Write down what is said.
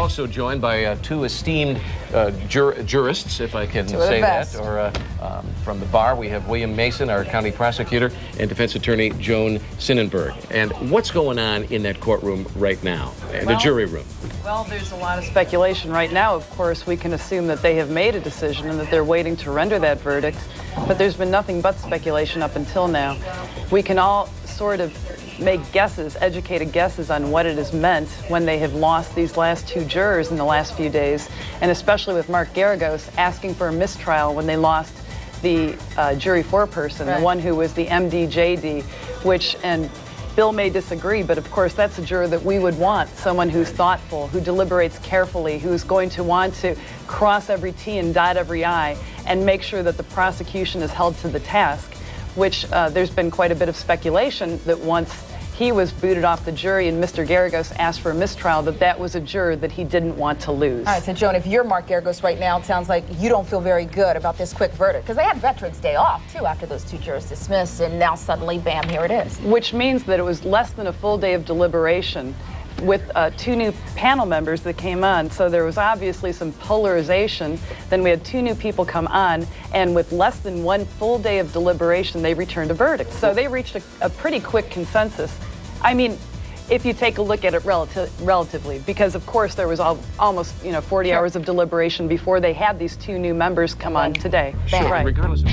also joined by two esteemed jurists, if I can say that, or from the bar. We have William Mason, our county prosecutor, and defense attorney Joan Synenberg. And what's going on in that courtroom right now, the jury room? Well, there's a lot of speculation right now. Of course, we can assume that they have made a decision and that they're waiting to render that verdict, but there's been nothing but speculation up until now. We can all sort of make guesses, educated guesses on what it has meant when they have lost these last two jurors in the last few days, and especially with Mark Garagos asking for a mistrial when they lost the jury foreperson, the one who was the MD-JD, which, and Bill may disagree, but of course that's a juror that we would want, someone who's thoughtful, who deliberates carefully, who's going to want to cross every T and dot every I and make sure that the prosecution is held to the task, which there's been quite a bit of speculation that once he was booted off the jury and Mr. Garagos asked for a mistrial, that was a juror that he didn't want to lose. All right, so Joan, if you're Mark Garagos right now, it sounds like you don't feel very good about this quick verdict, because they had Veterans Day off, too, after those two jurors dismissed, and now suddenly, bam, here it is. Which means that it was less than a full day of deliberation with two new panel members that came on. So there was obviously some polarization. Then we had two new people come on, and with less than one full day of deliberation, they returned a verdict. So they reached a pretty quick consensus. I mean, if you take a look at it relatively, because of course there was almost 40 hours of deliberation before they had these two new members come on today. Sure, regardless of